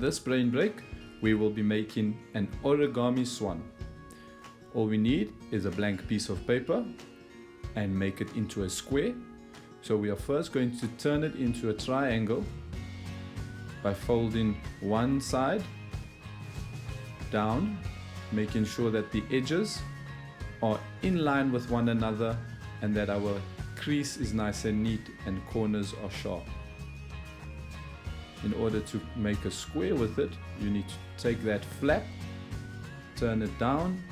this brain break, we will be making an origami swan. All we need is a blank piece of paper and make it into a square. So we are first going to turn it into a triangle by folding one side down, making sure that the edges are in line with one another and that our crease is nice and neat and corners are sharp. In order to make a square with it, you need to take that flap, turn it down,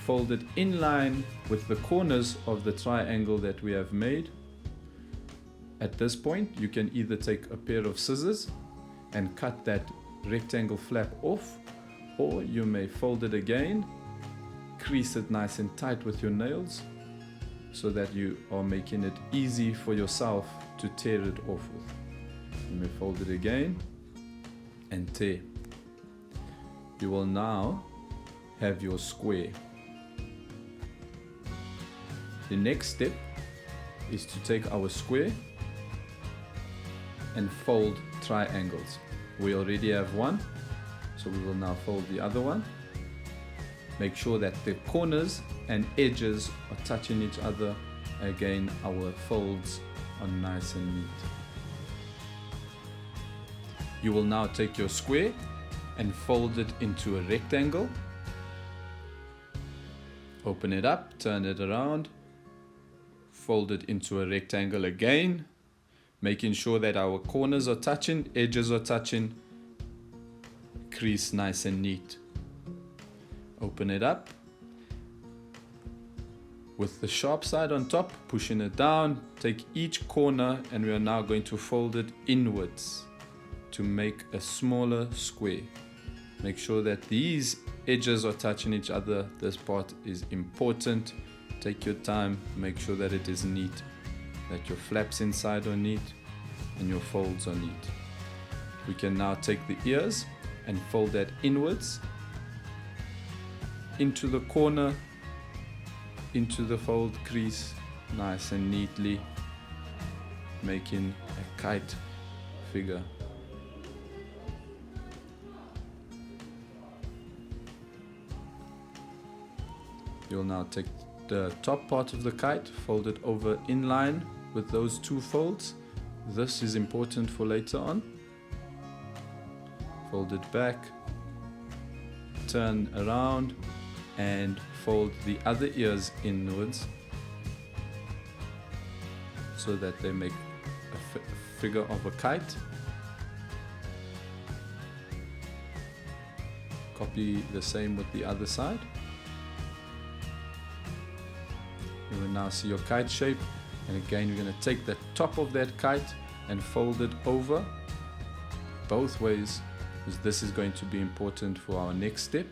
fold it in line with the corners of the triangle that we have made. At this point, you can either take a pair of scissors and cut that rectangle flap off, or you may fold it again, crease it nice and tight with your nails so that you are making it easy for yourself to tear it off with. You may fold it again and tear. You will now have your square. The next step is to take our square and fold triangles. We already have one, so we will now fold the other one. Make sure that the corners and edges are touching each other. Again, our folds are nice and neat. You will now take your square and fold it into a rectangle. Open it up, turn it around, fold it into a rectangle again, making sure that our corners are touching, edges are touching, crease nice and neat. Open it up with the sharp side on top, pushing it down. Take each corner and we are now going to fold it inwards to make a smaller square. Make sure that these edges are touching each other. This part is important. Take your time, make sure that it is neat, that your flaps inside are neat and your folds are neat. We can now take the ears and fold that inwards into the corner, into the fold crease, nice and neatly, making a kite figure. You'll now take the top part of the kite, fold it over in line with those two folds. This is important for later on. Fold it back, turn around and fold the other ears inwards so that they make a figure of a kite. Copy the same with the other side. You will now see your kite shape, and again you're going to take the top of that kite and fold it over both ways, because this is going to be important for our next step.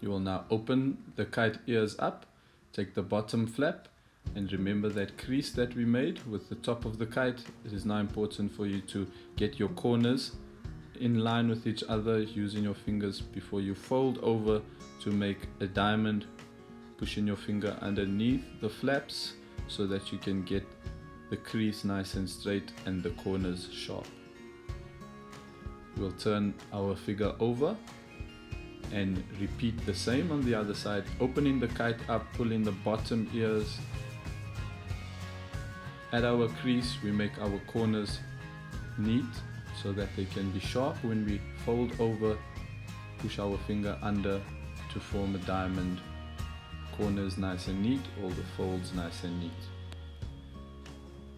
You will now open the kite ears up, take the bottom flap, and remember that crease that we made with the top of the kite. It is now important for you to get your corners in line with each other using your fingers before you fold over to make a diamond. Pushing your finger underneath the flaps so that you can get the crease nice and straight and the corners sharp. We'll turn our figure over and repeat the same on the other side, opening the kite up, pulling the bottom ears. At our crease, we make our corners neat so that they can be sharp. When we fold over, push our finger under to form a diamond. Corners nice and neat, all the folds nice and neat.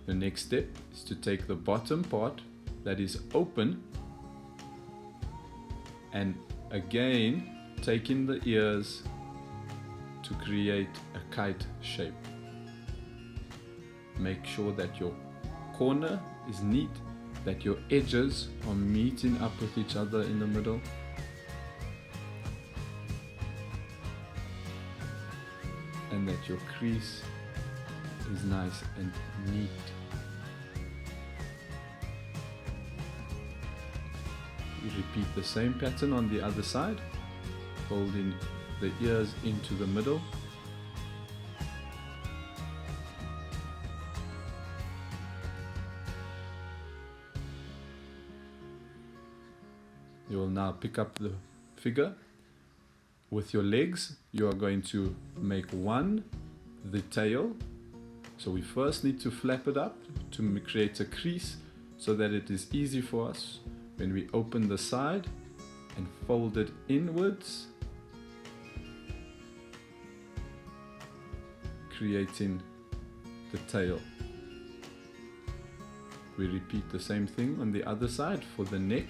The next step is to take the bottom part that is open and again taking the ears to create a kite shape. Make sure that your corner is neat, that your edges are meeting up with each other in the middle. And that your crease is nice and neat. You repeat the same pattern on the other side, folding the ears into the middle. You will now pick up the figure. With your legs, you are going to make one, the tail. So we first need to flap it up to create a crease so that it is easy for us when we open the side and fold it inwards, creating the tail. We repeat the same thing on the other side for the neck.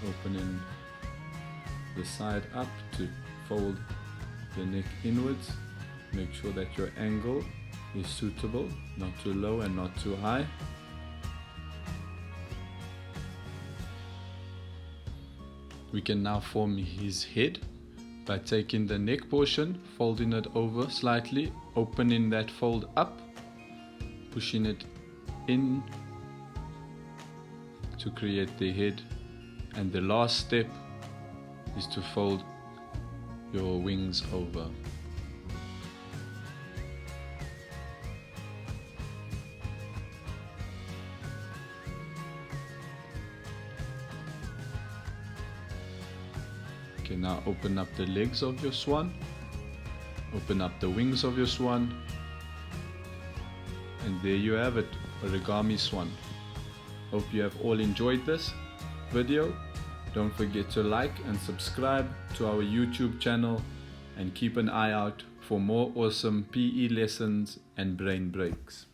Opening the side up to fold the neck inwards. Make sure that your angle is suitable, not too low and not too high. We can now form his head by taking the neck portion, folding it over slightly, opening that fold up, pushing it in to create the head. And the last step is to fold your wings over. Okay, now open up the legs of your swan, open up the wings of your swan, and there you have it, Origami Swan. Hope you have all enjoyed this video. Don't forget to like and subscribe to our YouTube channel and keep an eye out for more awesome PE lessons and brain breaks.